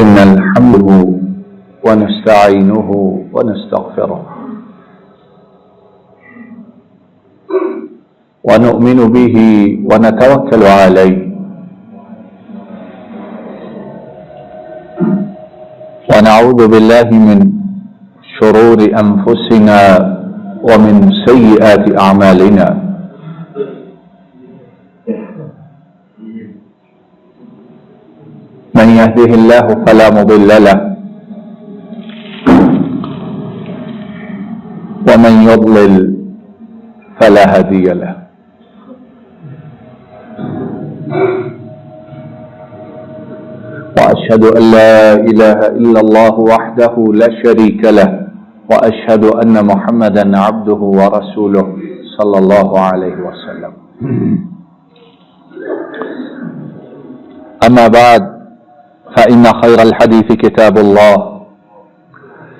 إن الحمد ونستعينه ونستغفره ونؤمن به ونتوكل عليه ونعوذ بالله من شرور أنفسنا ومن سيئات أعمالنا من يهده الله فلا مضل له ومن يضلل فلا هادي له وأشهد أن لا إله إلا الله وحده لا شريك له وأشهد أن محمدا عبده ورسوله صلى الله عليه وسلم أما بعد فإن خير الحديث كتاب الله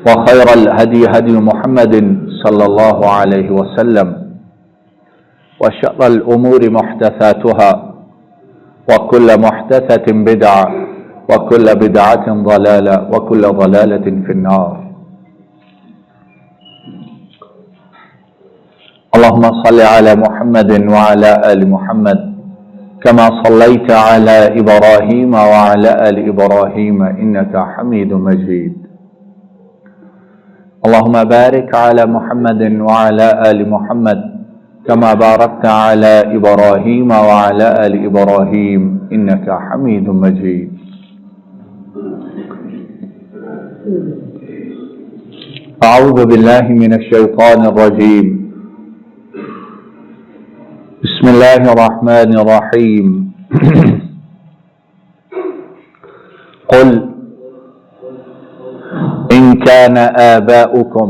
وخير الهدي هدي محمد صلى الله عليه وسلم وشر الأمور محدثاتها وكل محدثة بدعة وكل بدعة ضلالة وكل ضلالة في النار. اللهم صل على محمد وعلى آل محمد كما صليت على إبراهيم وعلى آل إبراهيم إنك حميد مجيد. اللهم بارك على محمد وعلى آل محمد كما باركت على إبراهيم وعلى آل إبراهيم إنك حميد مجيد. أعوذ بالله من الشيطان الرجيم. بسم الله الرحمن الرحيم. قل إن كان آباؤكم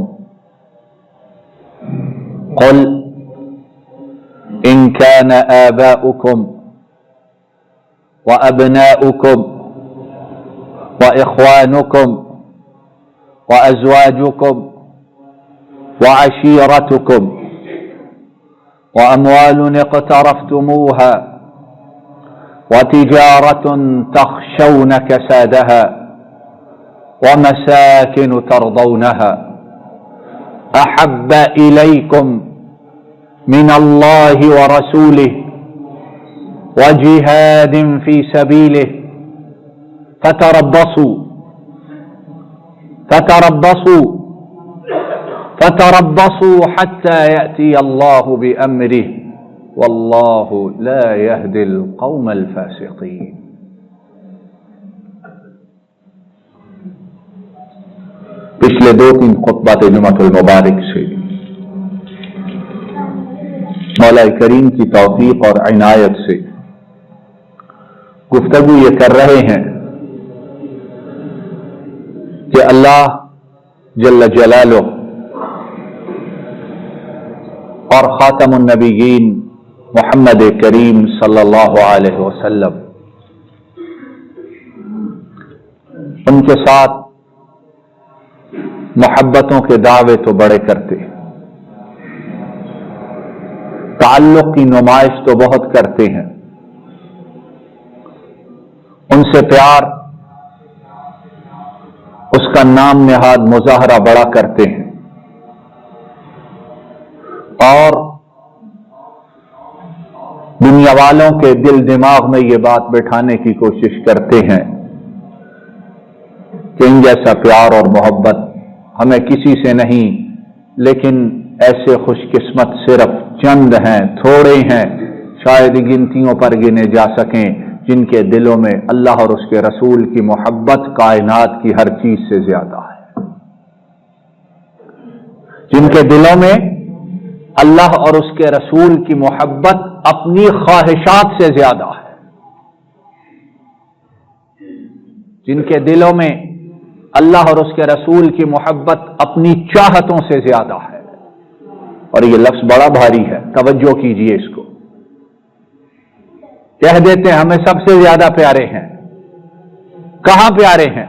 قل إن كان آباؤكم وأبناؤكم وإخوانكم وأزواجكم وعشيرتكم وأموال اقترفتموها وتجارة تخشون كسادها ومساكن ترضونها أحب إليكم من الله ورسوله وجهاد في سبيله فتربصوا حتى يأتي الله بأمره والله لا يهدي القوم الفاسقين. پچھلے 2-3 خطبات جمعۃ المبارک سے مولا کریم کی توفیق اور عنایت سے گفتگو یہ کر رہے ہیں کہ اللہ جل جلالہ اور خاتم النبیین محمد کریم صلی اللہ علیہ وسلم ان کے ساتھ محبتوں کے دعوے تو بڑے کرتے ہیں، تعلق کی نمائش تو بہت کرتے ہیں، ان سے پیار، اس کا نام نہاد مظاہرہ بڑا کرتے ہیں، اور دنیا والوں کے دل دماغ میں یہ بات بٹھانے کی کوشش کرتے ہیں کہ ان جیسا پیار اور محبت ہمیں کسی سے نہیں، لیکن ایسے خوش قسمت صرف چند ہیں، تھوڑے ہیں، شاید گنتیوں پر گنے جا سکیں جن کے دلوں میں اللہ اور اس کے رسول کی محبت کائنات کی ہر چیز سے زیادہ ہے، جن کے دلوں میں اللہ اور اس کے رسول کی محبت اپنی خواہشات سے زیادہ ہے، جن کے دلوں میں اللہ اور اس کے رسول کی محبت اپنی چاہتوں سے زیادہ ہے. اور یہ لفظ بڑا بھاری ہے، توجہ کیجئے اس کو. کہہ دیتے ہیں ہمیں سب سے زیادہ پیارے ہیں. کہاں پیارے ہیں؟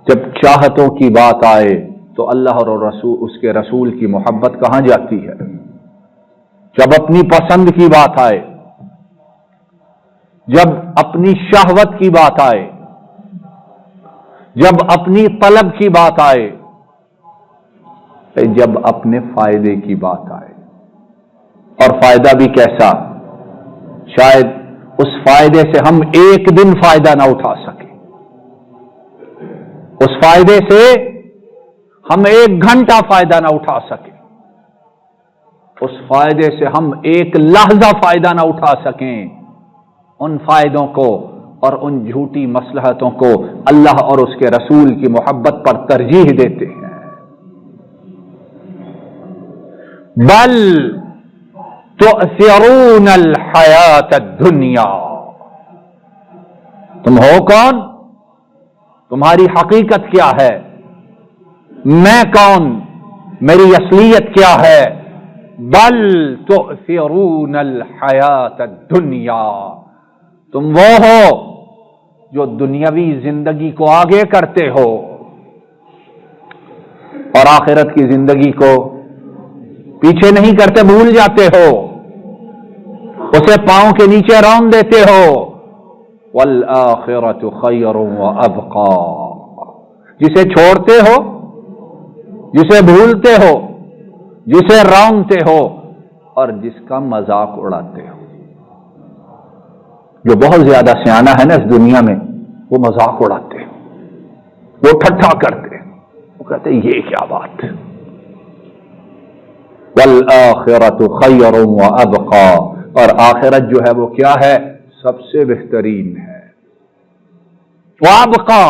جب چاہتوں کی بات آئے تو اللہ اور رسول اس کے رسول کی محبت کہاں جاتی ہے؟ جب اپنی پسند کی بات آئے جب اپنی شہوت کی بات آئے، جب اپنی طلب کی بات آئے، جب اپنے فائدے کی بات آئے، اور فائدہ بھی کیسا؟ شاید اس فائدے سے ہم ایک دن فائدہ نہ اٹھا سکیں، اس فائدے سے ہم 1 گھنٹہ فائدہ نہ اٹھا سکیں، اس فائدے سے ہم 1 لحظہ فائدہ نہ اٹھا سکیں۔ ان فائدوں کو اور ان جھوٹی مصلحتوں کو اللہ اور اس کے رسول کی محبت پر ترجیح دیتے ہیں۔ بل تؤثرون الحیات الدنیا، تم ہو کون؟ تمہاری حقیقت کیا ہے؟ میں کون؟ میری اصلیت کیا ہے؟ بل تؤثرون الحیات الدنیا، تم وہ ہو جو دنیاوی زندگی کو آگے کرتے ہو اور آخرت کی زندگی کو پیچھے نہیں کرتے، بھول جاتے ہو، اسے پاؤں کے نیچے رون دیتے ہو۔ والآخرۃ خیر وابقی، جسے چھوڑتے ہو، جسے بھولتے ہو، جسے رونتے ہو اور جس کا مذاق اڑاتے ہو۔ جو بہت زیادہ سیانہ ہے نا اس دنیا میں، وہ مذاق اڑاتے ہیں، وہ ٹھٹھا کرتے ہیں، وہ کہتے ہیں یہ کیا بات۔ والآخرۃ خیر وابقی، اور آخرت جو ہے وہ کیا ہے؟ سب سے بہترین ہے۔ وابقی،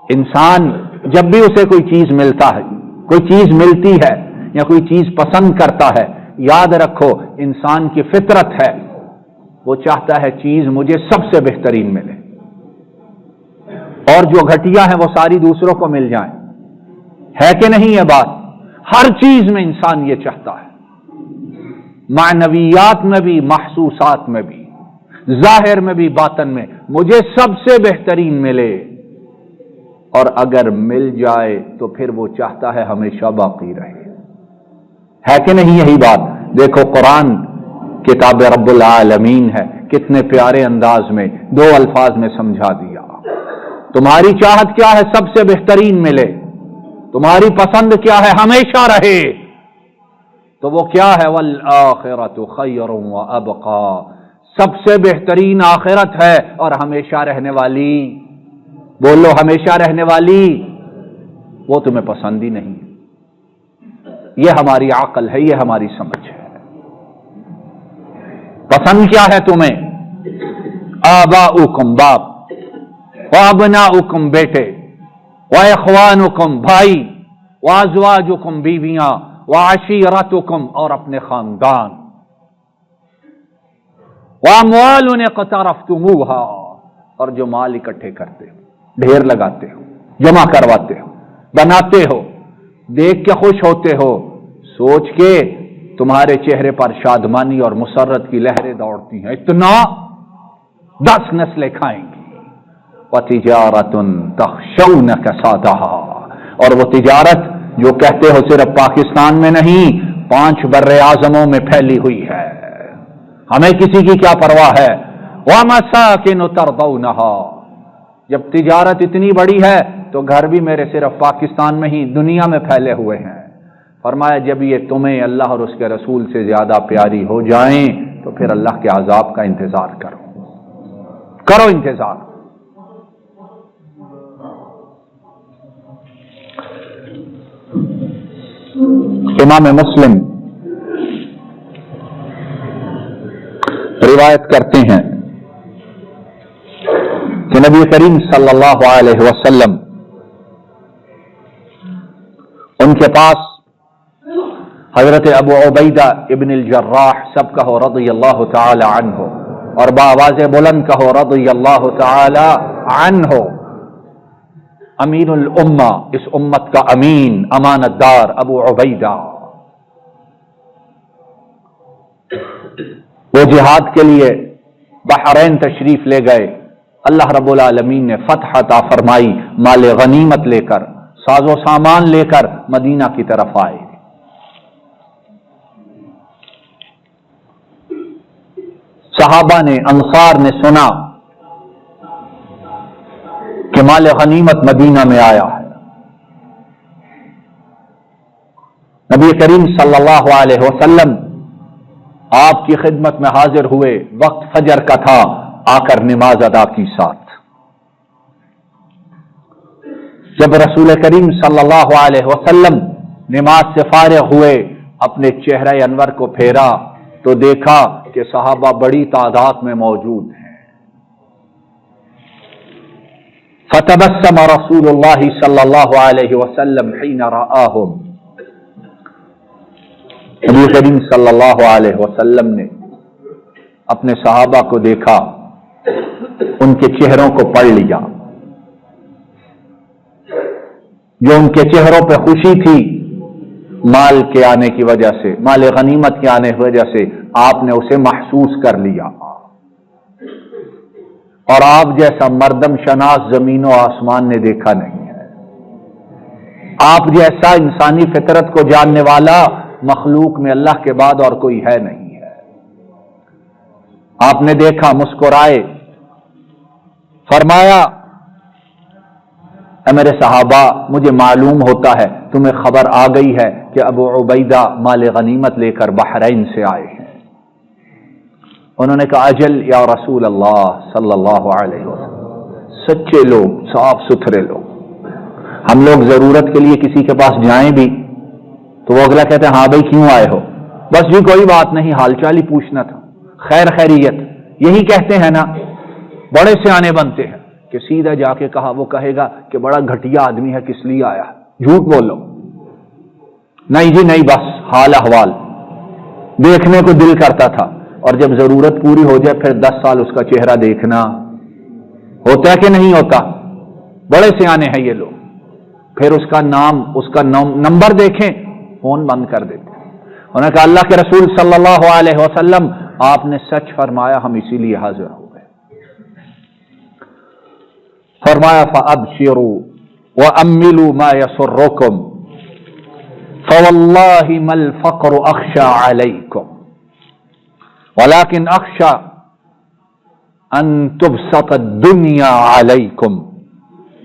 انسان جب بھی اسے کوئی چیز ملتا ہے، کوئی چیز ملتی ہے یا کوئی چیز پسند کرتا ہے، یاد رکھو انسان کی فطرت ہے، وہ چاہتا ہے چیز مجھے سب سے بہترین ملے، اور جو گھٹیا ہے وہ ساری دوسروں کو مل جائیں۔ ہے کہ نہیں یہ بات؟ ہر چیز میں انسان یہ چاہتا ہے، معنویات میں بھی، محسوسات میں بھی، ظاہر میں بھی، باطن میں، مجھے سب سے بہترین ملے، اور اگر مل جائے تو پھر وہ چاہتا ہے ہمیشہ باقی رہے۔ ہے کہ نہیں یہی بات؟ دیکھو قرآن کتاب رب العالمین ہے، کتنے پیارے انداز میں 2 الفاظ میں سمجھا دیا۔ تمہاری چاہت کیا ہے؟ سب سے بہترین ملے۔ تمہاری پسند کیا ہے؟ ہمیشہ رہے۔ تو وہ کیا ہے؟ والآخرۃ خیر وابقی، سب سے بہترین آخرت ہے اور ہمیشہ رہنے والی۔ بولو ہمیشہ رہنے والی، وہ تمہیں پسند ہی نہیں۔ یہ ہماری عقل ہے، یہ ہماری سمجھ ہے۔ پسند کیا ہے تمہیں؟ آباؤکم، باپ، وابناؤکم، بیٹے، واخوانکم، بھائی، وازواجکم، بیویاں، وعشیرتکم، اور اپنے خاندان، واموال اقترفتموہا، اور جو مال اکٹھے کرتے ہو، ڈھیر لگاتے ہو، جمع کرواتے ہو، بناتے ہو، دیکھ کے خوش ہوتے ہو، سوچ کے تمہارے چہرے پر شادمانی اور مسرت کی لہریں دوڑتی ہیں، اتنا 10 نسلیں کھائیں گی۔ وَتِجَارَةٌ تَخْشَوْنَ كَسَادَهَا، اور وہ تجارت جو کہتے ہو صرف پاکستان میں نہیں، 5 بر اعظموں میں پھیلی ہوئی ہے، ہمیں کسی کی کیا پرواہ ہے۔ وَمَسَاكِنُ تَرْضَوْنَهَا، جب تجارت اتنی بڑی ہے تو گھر بھی میرے صرف پاکستان میں ہی دنیا میں پھیلے ہوئے ہیں۔ فرمایا جب یہ تمہیں اللہ اور اس کے رسول سے زیادہ پیاری ہو جائیں تو پھر اللہ کے عذاب کا انتظار کرو انتظار۔ امام مسلم روایت کرتے ہیں کہ نبی کریم صلی اللہ علیہ وسلم، ان کے پاس حضرت ابو عبیدہ ابن الجراح، سب کہو رضی اللہ تعالی عنہ، اور بآواز بلند کہو رضی اللہ تعالی عنہ، امین الامہ، اس امت کا امین، امانت دار ابو عبیدہ، وہ جہاد کے لیے بحرین تشریف لے گئے۔ اللہ رب العالمین نے فتح عطا فرمائی، مال غنیمت لے کر، ساز و سامان لے کر مدینہ کی طرف آئے۔ صحابہ نے، انصار نے سنا کہ مال غنیمت مدینہ میں آیا ہے، نبی کریم صلی اللہ علیہ وسلم آپ کی خدمت میں حاضر ہوئے، وقت فجر کا تھا، آ کر نماز ادا کی ساتھ۔ جب رسول کریم صلی اللہ علیہ وسلم نماز سے فارغ ہوئے، اپنے چہرہ انور کو پھیرا تو دیکھا کہ صحابہ بڑی تعداد میں موجود ہیں۔ فتبسم رسول اللہ صلی اللہ علیہ وسلم حین رآہم، نبی کریم صلی اللہ علیہ وسلم نے اپنے صحابہ کو دیکھا، ان کے چہروں کو پڑھ لیا، جو ان کے چہروں پہ خوشی تھی مال کے آنے کی وجہ سے، مال غنیمت کے آنے کی وجہ سے، آپ نے اسے محسوس کر لیا، اور آپ جیسا مردم شناس زمین و آسمان نے دیکھا نہیں ہے، آپ جیسا انسانی فطرت کو جاننے والا مخلوق میں اللہ کے بعد اور کوئی ہے نہیں ہے۔ آپ نے دیکھا، مسکرائے، فرمایا اے میرے صحابہ، مجھے معلوم ہوتا ہے تمہیں خبر آ گئی ہے کہ ابو عبیدہ مال غنیمت لے کر بحرین سے آئے ہیں۔ انہوں نے کہا اجل یا رسول اللہ صلی اللہ علیہ وسلم، سچے لوگ، صاف ستھرے لوگ، ہم لوگ ضرورت کے لیے کسی کے پاس جائیں بھی تو وہ اگلا کہتے ہیں ہاں بھائی کیوں آئے ہو؟ بس جی کوئی بات نہیں، حال چال ہی پوچھنا تھا، خیر خیریت، یہی کہتے ہیں نا، بڑے سیانے بنتے ہیں کہ سیدھا جا کے کہا، وہ کہے گا کہ بڑا گھٹیا آدمی ہے، کس لیے آیا، جھوٹ بولو، نہیں جی نہیں، بس حال احوال دیکھنے کو دل کرتا تھا، اور جب ضرورت پوری ہو جائے پھر 10 سال اس کا چہرہ دیکھنا ہوتا ہے کہ نہیں ہوتا؟ بڑے سیانے ہیں یہ لوگ، پھر اس کا نام، اس کا نمبر دیکھیں، فون بند کر دیتے۔ انہوں نے کہا اللہ کے رسول صلی اللہ علیہ وسلم، آپ نے سچ فرمایا، ہم اسی لیے حاضر ہو گئے۔ فرمایا فَأَبْشِرُوا وَأَمِّلُوا مَا يَسُرُّكُمْ فَوَاللَّهِ مَا الْفَقْرُ أَخْشَى عَلَيْكُمْ وَلَكِنْ أَخْشَى أَن تُبْسَطَ الدُّنْيَا عَلَيْكُمْ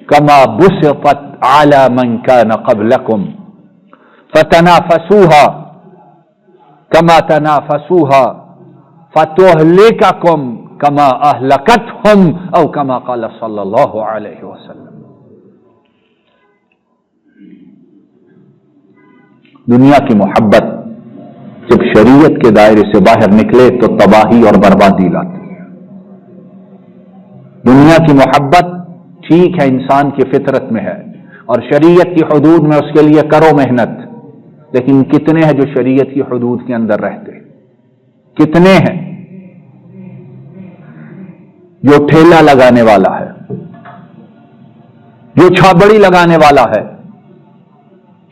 كَمَا بُسِطَتْ عَلَى مَنْ كَانَ قَبْلَكُمْ فَتَنَافَسُوهَا كَمَا تَنَافَسُوهَا فَتُهْلِكَكُمْ كَمَا أَهْلَكَتْهُمْ أو كما قال صلی اللہ علیہ وسلم۔ دنیا کی محبت جب شریعت کے دائرے سے باہر نکلے تو تباہی اور بربادی لاتی ہے۔ دنیا کی محبت ٹھیک ہے، انسان کی فطرت میں ہے، اور شریعت کی حدود میں اس کے لیے کرو محنت، لیکن کتنے ہیں جو شریعت کی حدود کے اندر رہتے ہیں؟ کتنے ہیں؟ جو ٹھیلا لگانے والا ہے، جو چھابڑی لگانے والا ہے،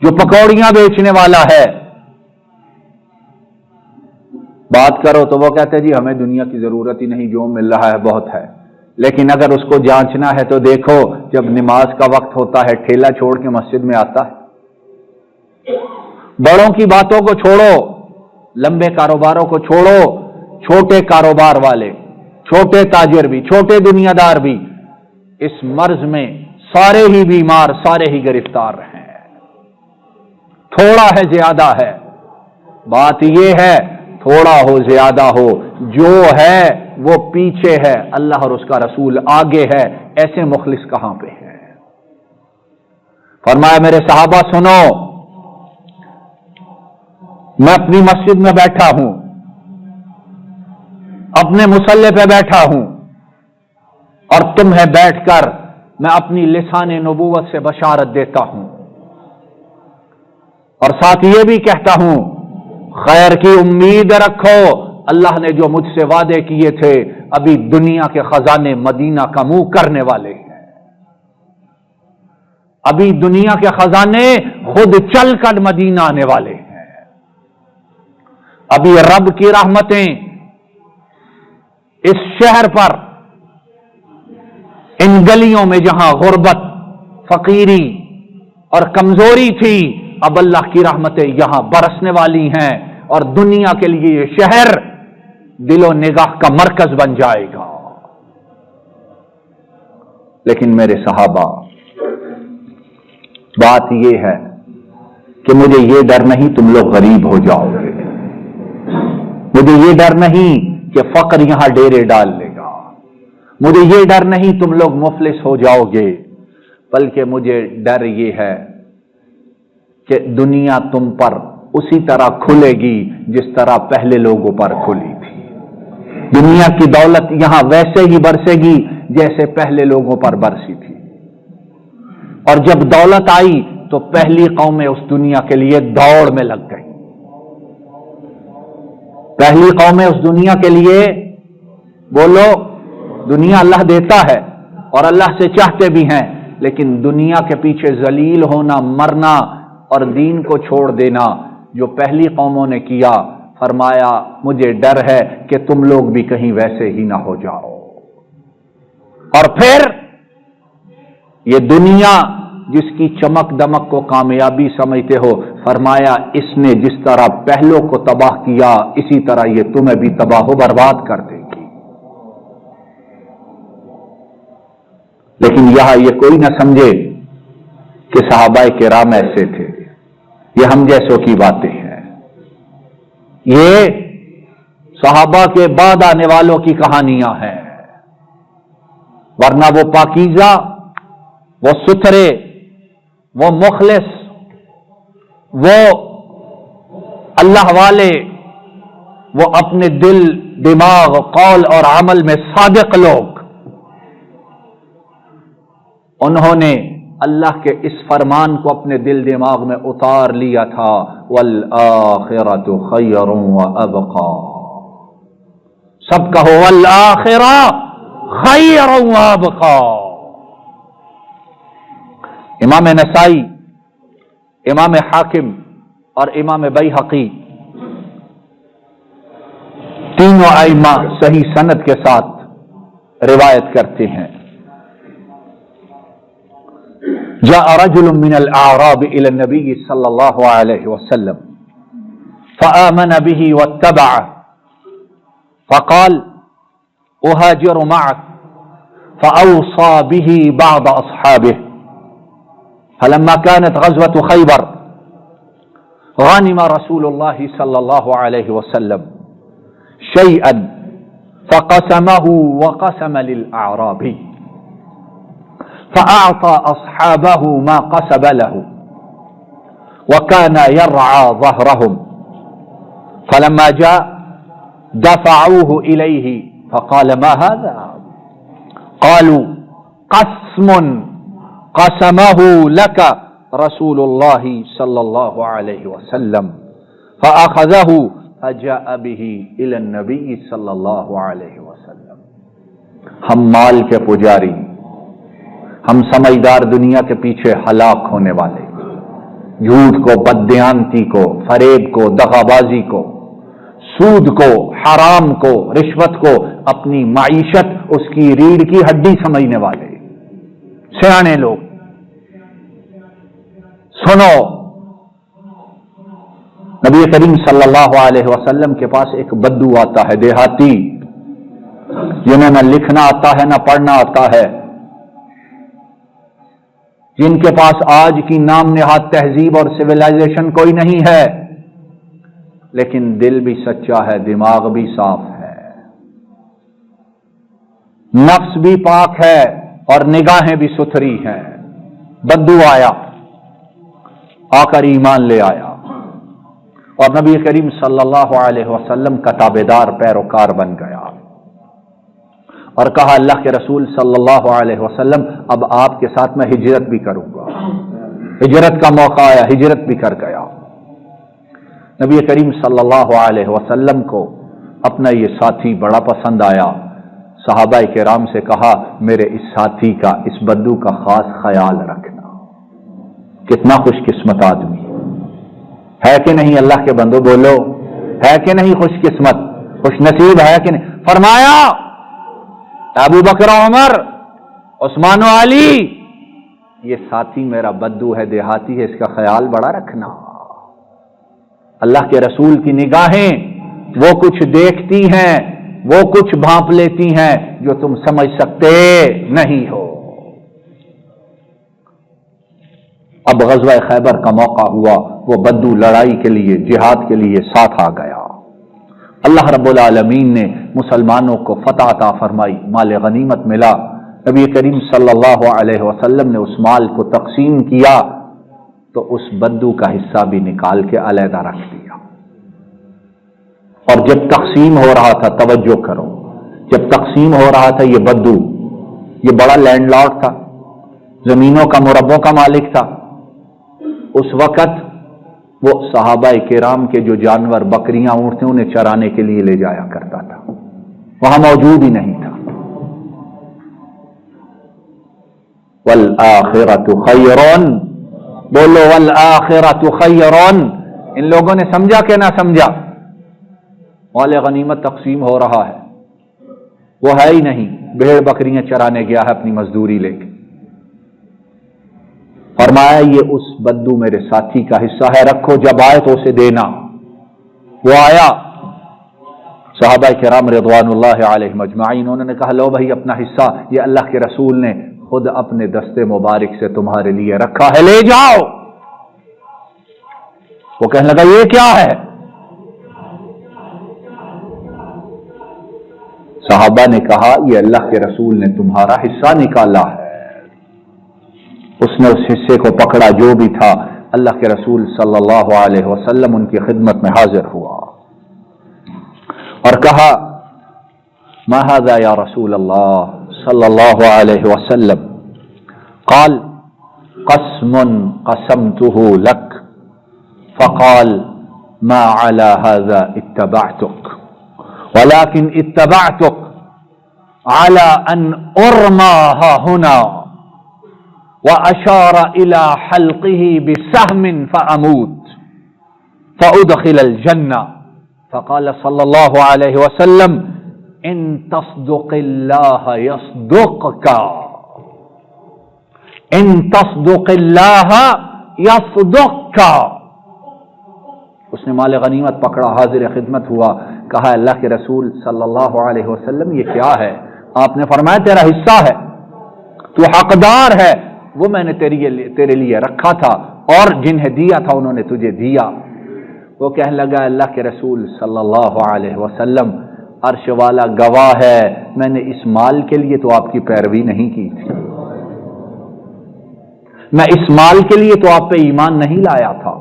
جو پکوڑیاں بیچنے والا ہے، بات کرو تو وہ کہتے ہیں جی ہمیں دنیا کی ضرورت ہی نہیں، جو مل رہا ہے بہت ہے۔ لیکن اگر اس کو جانچنا ہے تو دیکھو، جب نماز کا وقت ہوتا ہے ٹھیلا چھوڑ کے مسجد میں آتا ہے۔ بڑوں کی باتوں کو چھوڑو، لمبے کاروباروں کو چھوڑو، چھوٹے کاروبار والے، چھوٹے تاجر بھی، چھوٹے دنیا دار بھی اس مرض میں سارے ہی بیمار، سارے ہی گرفتار ہیں۔ تھوڑا ہے زیادہ ہے، بات یہ ہے تھوڑا ہو زیادہ ہو، جو ہے وہ پیچھے ہے، اللہ اور اس کا رسول آگے ہے، ایسے مخلص کہاں پہ ہے؟ فرمایا میرے صحابہ سنو، میں اپنی مسجد میں بیٹھا ہوں، اپنے مصلی پہ بیٹھا ہوں، اور تمہیں بیٹھ کر میں اپنی لسان نبوت سے بشارت دیتا ہوں، اور ساتھ یہ بھی کہتا ہوں خیر کی امید رکھو، اللہ نے جو مجھ سے وعدے کیے تھے ابھی دنیا کے خزانے مدینہ کا منہ کرنے والے ہیں، ابھی دنیا کے خزانے خود چل کر مدینہ آنے والے ہیں، ابھی رب کی رحمتیں اس شہر پر، ان گلیوں میں جہاں غربت، فقیری اور کمزوری تھی، اب اللہ کی رحمتیں یہاں برسنے والی ہیں، اور دنیا کے لیے یہ شہر دل و نگاہ کا مرکز بن جائے گا۔ لیکن میرے صحابہ، بات یہ ہے کہ مجھے یہ ڈر نہیں تم لوگ غریب ہو جاؤ گے، مجھے یہ ڈر نہیں کہ فقر یہاں ڈیرے ڈال لے گا، مجھے یہ ڈر نہیں تم لوگ مفلس ہو جاؤ گے، بلکہ مجھے ڈر یہ ہے کہ دنیا تم پر اسی طرح کھلے گی جس طرح پہلے لوگوں پر کھلی تھی۔ دنیا کی دولت یہاں ویسے ہی برسے گی جیسے پہلے لوگوں پر برسی تھی، اور جب دولت آئی تو پہلی قومیں اس دنیا کے لیے دوڑ میں لگ گئی۔ پہلی قومیں اس دنیا کے لیے، بولو، دنیا اللہ دیتا ہے اور اللہ سے چاہتے بھی ہیں، لیکن دنیا کے پیچھے ذلیل ہونا، مرنا اور دین کو چھوڑ دینا جو پہلی قوموں نے کیا، فرمایا مجھے ڈر ہے کہ تم لوگ بھی کہیں ویسے ہی نہ ہو جاؤ۔ اور پھر یہ دنیا جس کی چمک دمک کو کامیابی سمجھتے ہو، فرمایا اس نے جس طرح پہلوں کو تباہ کیا اسی طرح یہ تمہیں بھی تباہ و برباد کر دے گی۔ لیکن یہاں یہ کوئی نہ سمجھے کہ صحابہ کرام ایسے تھے، یہ ہم جیسوں کی باتیں ہیں، یہ صحابہ کے بعد آنے والوں کی کہانیاں ہیں، ورنہ وہ پاکیزہ، وہ ستھرے، وہ مخلص، وہ اللہ والے، وہ اپنے دل، دماغ، قول اور عمل میں صادق لوگ، انہوں نے اللہ کے اس فرمان کو اپنے دل دماغ میں اتار لیا تھا، والآخرۃ خیر وابقی، سب کہو والآخرہ خیر وابقی۔ امام نسائی، امام حاکم اور امام بیہقی تینوں ائمہ صحیح سند کے ساتھ روایت کرتے ہیں، جاء رجل من الاعراب الى النبي صلى الله عليه وسلم فآمن به واتبعه فقال اهاجر معك فأوصى به بعض اصحابه، فلما كانت غزوة خيبر غنم رسول الله صلى الله عليه وسلم شيئا فقسمه وقسم للأعرابي فأعطى أصحابه ما قسب له وكان يرعى ظهرهم، فلما جاء دفعوه إليه فقال ما هذا؟ قالوا قسم قسمه لك رسول الله صلى الله عليه وسلم، فأخذه فجاء به إلى النبي صلى الله عليه وسلم۔ ہم مال کے پجاری، ہم سمجھدار، دنیا کے پیچھے ہلاک ہونے والے، جھوٹ کو، بددیانتی کو، فریب کو، دغابازی کو، سود کو، حرام کو، رشوت کو اپنی معیشت، اس کی ریڑھ کی ہڈی سمجھنے والے سیانے لوگ۔ سنو، نبی کریم صلی اللہ علیہ وسلم کے پاس ایک بدو آتا ہے، دیہاتی، جنہیں نہ لکھنا آتا ہے نہ پڑھنا آتا ہے، جن کے پاس آج کی نام نہاد تہذیب اور سویلائزیشن کوئی نہیں ہے، لیکن دل بھی سچا ہے، دماغ بھی صاف ہے، نفس بھی پاک ہے اور نگاہیں بھی ستھری ہیں۔ بدو آیا، آ کر ایمان لے آیا اور نبی کریم صلی اللہ علیہ وسلم کا تابعدار، پیروکار بن گیا، اور کہا اللہ کے رسول صلی اللہ علیہ وسلم اب آپ کے ساتھ میں ہجرت بھی کروں گا۔ ہجرت کا موقع آیا، ہجرت بھی کر گیا۔ نبی کریم صلی اللہ علیہ وسلم کو اپنا یہ ساتھی بڑا پسند آیا، صحابہ کرام سے کہا میرے اس ساتھی کا، اس بدو کا خاص خیال رکھنا۔ کتنا خوش قسمت آدمی ہے کہ نہیں؟ اللہ کے بندو بولو، ہے کہ نہیں خوش قسمت، خوش نصیب ہے کہ نہیں؟ فرمایا ابو بکر، عمر، عثمان و علی، یہ ساتھی میرا بدو ہے، دیہاتی ہے، اس کا خیال بڑا رکھنا۔ اللہ کے رسول کی نگاہیں وہ کچھ دیکھتی ہیں، وہ کچھ بھانپ لیتی ہیں جو تم سمجھ سکتے نہیں ہو۔ اب غزوہ خیبر کا موقع ہوا، وہ بدو لڑائی کے لیے، جہاد کے لیے ساتھ آ گیا۔ اللہ رب العالمین نے مسلمانوں کو فتح عطا فرمائی، مال غنیمت ملا۔ نبی کریم صلی اللہ علیہ وسلم نے اس مال کو تقسیم کیا تو اس بدو کا حصہ بھی نکال کے علیحدہ رکھ دیا۔ اور جب تقسیم ہو رہا تھا، توجہ کرو، جب تقسیم ہو رہا تھا، یہ بدو، یہ بڑا لینڈ لارڈ تھا، زمینوں کا، مربوں کا مالک تھا۔ اس وقت وہ صحابہ کرام کے جو جانور، بکریاں، اونٹ تھے، انہیں چرانے کے لیے لے جایا کرتا تھا، وہاں موجود ہی نہیں تھا۔ والآخرۃ خیر، بولو والآخرۃ خیر۔ ان لوگوں نے سمجھا کہ نہ سمجھا؟ مال غنیمت تقسیم ہو رہا ہے، وہ ہے ہی نہیں، بھیڑ بکریاں چرانے گیا ہے اپنی مزدوری لے کے۔ فرمایا یہ اس بدو میرے ساتھی کا حصہ ہے، رکھو، جب آئے تو اسے دینا۔ وہ آیا، صحابہ کرام رضوان اللہ علیہم اجمعین، انہوں نے کہا لو بھائی اپنا حصہ، یہ اللہ کے رسول نے خود اپنے دستے مبارک سے تمہارے لیے رکھا ہے، لے جاؤ۔ وہ کہنے لگا یہ کیا ہے؟ صحابہ نے کہا یہ اللہ کے رسول نے تمہارا حصہ نکالا ہے۔ اس نے اس حصے کو پکڑا جو بھی تھا، اللہ کے رسول صلی اللہ علیہ وسلم ان کی خدمت میں حاضر ہوا اور کہا ما هذا یا رسول اللہ صلی اللہ علیہ وسلم؟ قال قسم قسمته لك، فقال ما على هذا اتبعتك ولكن اتبعتك على ان ارماها هنا، وأشار إلى حلقه بسهم فأموت فأدخل الجنة، فقال صلى الله عليه وسلم إن تصدق الله يصدقك، إن تصدق الله يصدقك۔ اس نے مال غنیمت پکڑا، حاضر خدمت ہوا، کہا اللہ کے رسول صلی اللہ علیہ وسلم یہ کیا ہے؟ آپ نے فرمایا تیرا حصہ ہے، تو حقدار ہے، وہ میں نے تیرے لیے رکھا تھا، اور جنہیں دیا تھا انہوں نے تجھے دیا۔ وہ کہنے لگا اللہ کے رسول صلی اللہ علیہ وسلم، عرش والا گواہ ہے، میں نے اس مال کے لیے تو آپ کی پیروی نہیں کی تھی، میں اس مال کے لیے تو آپ پہ ایمان نہیں لایا تھا،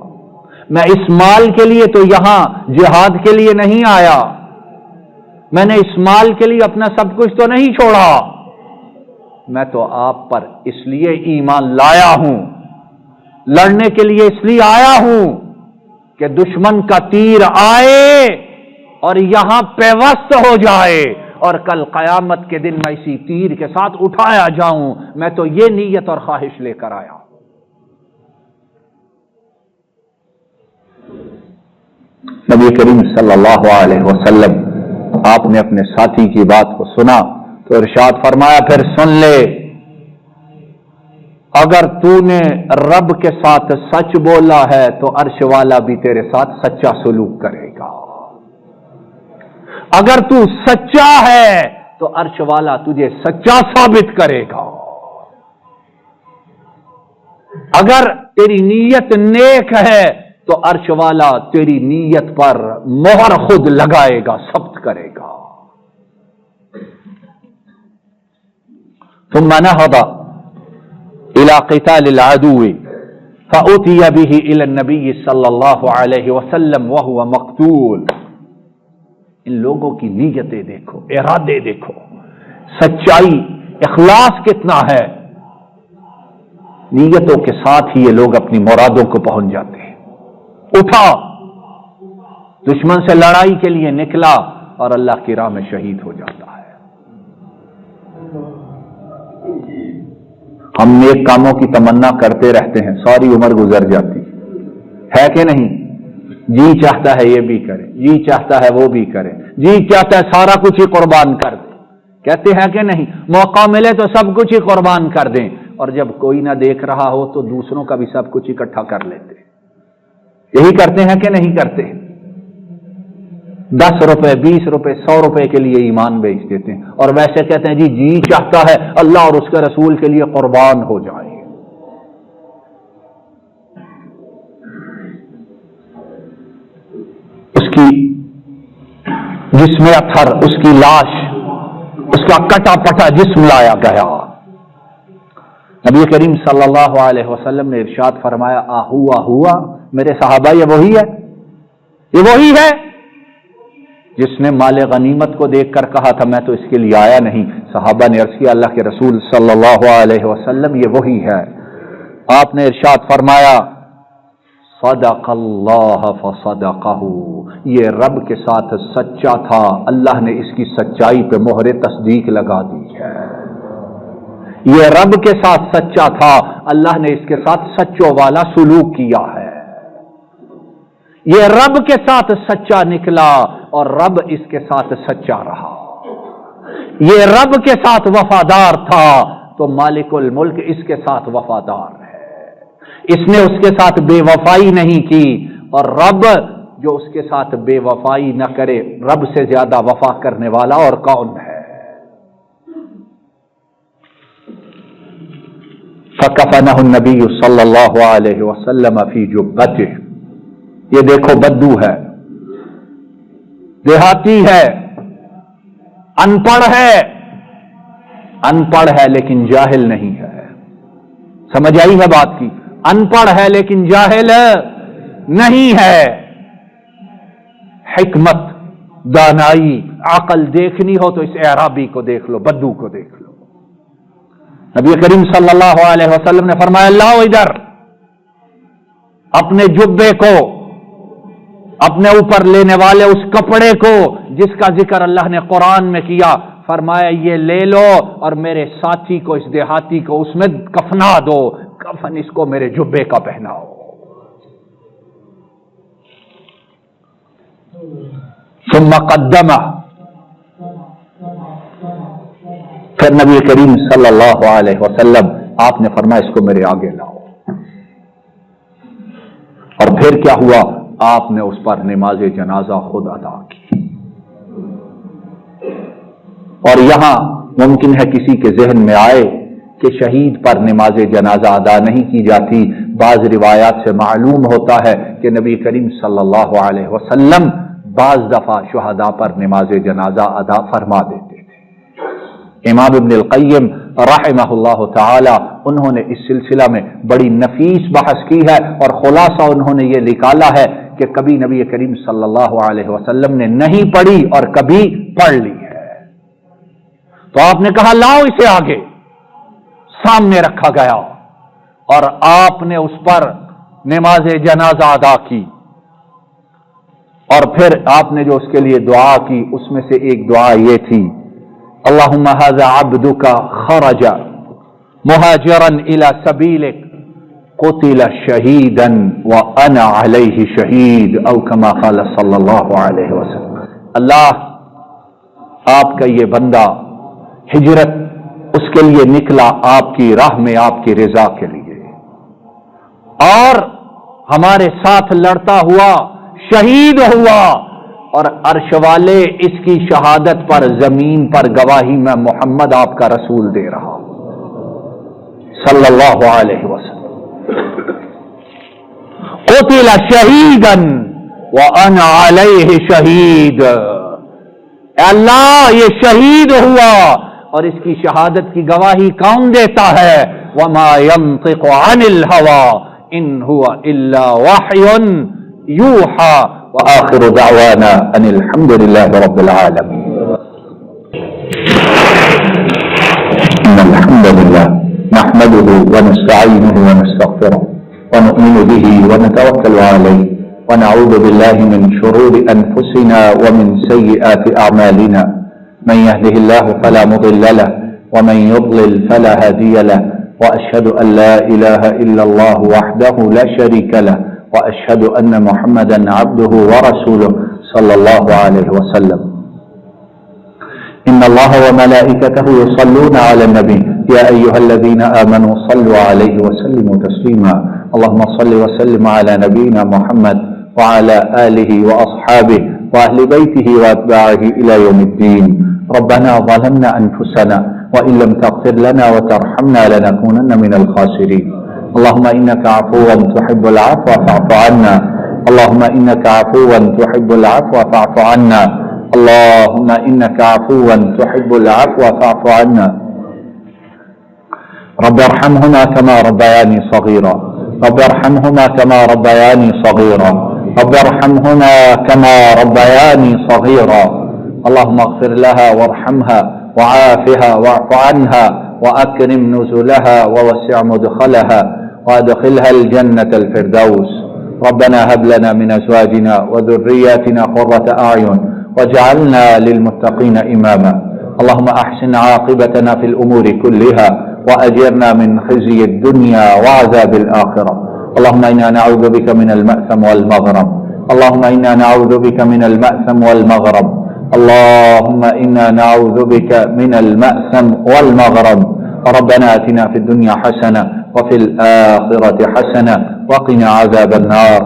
میں اس مال کے لیے تو یہاں جہاد کے لیے نہیں آیا، میں نے اس مال کے لیے اپنا سب کچھ تو نہیں چھوڑا، میں تو آپ پر اس لیے ایمان لایا ہوں، لڑنے کے لیے اس لیے آیا ہوں کہ دشمن کا تیر آئے اور یہاں پیوست ہو جائے، اور کل قیامت کے دن میں اسی تیر کے ساتھ اٹھایا جاؤں، میں تو یہ نیت اور خواہش لے کر آیا۔ نبی کریم صلی اللہ علیہ وسلم آپ نے اپنے ساتھی کی بات کو سنا تو ارشاد فرمایا پھر سن لے، اگر تو نے رب کے ساتھ سچ بولا ہے تو عرش والا بھی تیرے ساتھ سچا سلوک کرے گا، اگر تو سچا ہے تو عرش والا تجھے سچا ثابت کرے گا، اگر تیری نیت نیک ہے تو عرش والا تیری نیت پر مہر خود لگائے گا، ثبت کرے گا۔ ثم نهض الى قتال العدو فأتي به الى النبي صلی اللہ علیہ وسلم وهو مقتول۔ ان لوگوں کی نیتیں دیکھو، ارادے دیکھو، سچائی، اخلاص کتنا ہے۔ نیتوں کے ساتھ ہی یہ لوگ اپنی مرادوں کو پہنچ جاتے ہیں۔ اٹھا، دشمن سے لڑائی کے لیے نکلا اور اللہ کی راہ میں شہید ہو جاتا ہے۔ ہم نیک کاموں کی تمنا کرتے رہتے ہیں، ساری عمر گزر جاتی ہے کہ نہیں؟ جی چاہتا ہے یہ بھی کرے، جی چاہتا ہے وہ بھی کرے، جی چاہتا ہے سارا کچھ ہی قربان کر دیں، کہتے ہیں کہ نہیں؟ موقع ملے تو سب کچھ ہی قربان کر دیں، اور جب کوئی نہ دیکھ رہا ہو تو دوسروں کا بھی سب کچھ اکٹھا کر لیتے۔ یہی کرتے ہیں کہ نہیں کرتے؟ 10 روپے 20 روپے 100 روپے کے لیے ایمان بیچ دیتے ہیں، اور ویسے کہتے ہیں جی چاہتا ہے اللہ اور اس کے رسول کے لیے قربان ہو جائے۔ اس کی جسم اطہر، اس کی لاش، اس کا کٹا پٹا جسم لایا گیا۔ نبی کریم صلی اللہ علیہ وسلم نے ارشاد فرمایا ہوا میرے صحابہ یہ وہی ہے، یہ وہی ہے جس نے مال غنیمت کو دیکھ کر کہا تھا میں تو اس کے لیے آیا نہیں۔ صحابہ نے عرض کیا اللہ کے رسول صلی اللہ علیہ وسلم یہ وہی ہے۔ آپ نے ارشاد فرمایا صدق اللہ فصدقہ، یہ رب کے ساتھ سچا تھا، اللہ نے اس کی سچائی پہ مہر تصدیق لگا دی ہے۔ یہ رب کے ساتھ سچا تھا، اللہ نے اس کے ساتھ سچوں والا سلوک کیا ہے۔ یہ رب کے ساتھ سچا نکلا اور رب اس کے ساتھ سچا رہا۔ یہ رب کے ساتھ وفادار تھا تو مالک الملک اس کے ساتھ وفادار ہے۔ اس نے اس کے ساتھ بے وفائی نہیں کی، اور رب جو اس کے ساتھ بے وفائی نہ کرے، رب سے زیادہ وفا کرنے والا اور کون ہے؟ فکفنہ النبی صلی اللہ علیہ وسلم فی جبتہ، یہ دیکھو بدو ہے، دیہاتی ہے، ان پڑھ ہے لیکن جاہل نہیں ہے۔ سمجھ آئی ہے بات کی؟ ان پڑھ ہے لیکن جاہل نہیں ہے۔ حکمت، دانائی، عقل دیکھنی ہو تو اس اعرابی کو دیکھ لو، بدو کو دیکھ لو۔ نبی کریم صلی اللہ علیہ وسلم نے فرمایا لاؤ ادھر اپنے جبے کو، اپنے اوپر لینے والے اس کپڑے کو جس کا ذکر اللہ نے قرآن میں کیا، فرمایا یہ لے لو اور میرے ساتھی کو، اس دیہاتی کو اس میں کفنا دو، کفن اس کو میرے جبے کا پہناؤ۔ ثم قدمہ، پھر نبی کریم صلی اللہ علیہ وسلم آپ نے فرمایا اس کو میرے آگے لاؤ، اور پھر کیا ہوا؟ آپ نے اس پر نماز جنازہ خود ادا کی۔ اور یہاں ممکن ہے کسی کے ذہن میں آئے کہ شہید پر نماز جنازہ ادا نہیں کی جاتی۔ بعض روایات سے معلوم ہوتا ہے کہ نبی کریم صلی اللہ علیہ وسلم بعض دفعہ شہداء پر نماز جنازہ ادا فرما دیتے تھے۔ امام ابن القیم رحمہ اللہ تعالی انہوں نے اس سلسلہ میں بڑی نفیس بحث کی ہے، اور خلاصہ انہوں نے یہ نکالا ہے کہ کبھی نبی کریم صلی اللہ علیہ وسلم نے نہیں پڑھی اور کبھی پڑھ لی ہے۔ تو آپ نے کہا لاؤ اسے آگے، سامنے رکھا گیا اور آپ نے اس پر نماز جنازہ ادا کی، اور پھر آپ نے جو اس کے لیے دعا کی اس میں سے ایک دعا یہ تھی اللہم ھذا عبدک خرج مہاجرا الی سبیلک قتل شہیدا وانا علیہ شہید، او کما قال صلی اللہ علیہ وسلم۔ اللہ، آپ کا یہ بندہ ہجرت اس کے لیے نکلا آپ کی راہ میں، آپ کی رضا کے لیے، اور ہمارے ساتھ لڑتا ہوا شہید ہوا، اور عرش والے اس کی شہادت پر زمین پر گواہی میں محمد آپ کا رسول دے رہا صلی اللہ علیہ وسلم۔ قتل شہیدا وانا علیہ شہید، اے اللہ یہ شہید ہوا اور اس کی شہادت کی گواہی کون دیتا ہے؟ وما ينطق عن الهوى ان هو الا وحی یوحى وآخر دعوانا ان الحمد لله رب العالمين۔ ان الحمد لله نحمده ونستعينه ونستغفره ونؤمن به ونتوكل عليه ونعوذ بالله من شرور أنفسنا ومن سيئات أعمالنا، من يهده الله فلا مضل له ومن يضلل فلا هادي له، وأشهد أن لا إله إلا الله وحده لا شريك له، وأشهد أن محمدا عبده ورسوله صلى الله عليه وسلم۔ إن الله وملائكته يصلون على النبي يا أيها الذين آمنوا صلوا عليه وسلموا تسليما، اللهم صل وسلم على نبينا محمد وعلى آله وأصحابه وأهل بيته وأتباعه إلى يوم الدين. ربنا ظلمنا أنفسنا وإن لم تغفر لنا وترحمنا لنكونن من الخاسرين. اللهم إنك عفو تحب العفو فاعف عنا. اللهم إنك عفو تحب العفو فاعف عنا. اللهم إنك عفو تحب العفو فاعف عنا. رب ارحمهما كما ربياني صغيرا. رب ارحمهما كما ربياني صغيرا. رب ارحمهما كما ربياني صغيرا. اللهم اغفر لها وارحمها وعافها واعف عنها وأكرم نزلها ووسع مدخلها وأدخلها الجنة الفردوس. ربنا هب لنا من أزواجنا وذرياتنا قرة أعين واجعلنا للمتقين إماما. اللهم أحسن عاقبتنا في الأمور كلها وأجرنا من خزي الدنيا وعذاب الآخرة. اللهم إنا نعوذ بك من المأثم والمغرم. اللهم إنا نعوذ بك من المأثم والمغرم. اللهم إنا نعوذ بك من المأثم والمغرم. ربنا آتنا في الدنيا حسنة وفي الآخرة حسنة وقنا عذاب النار.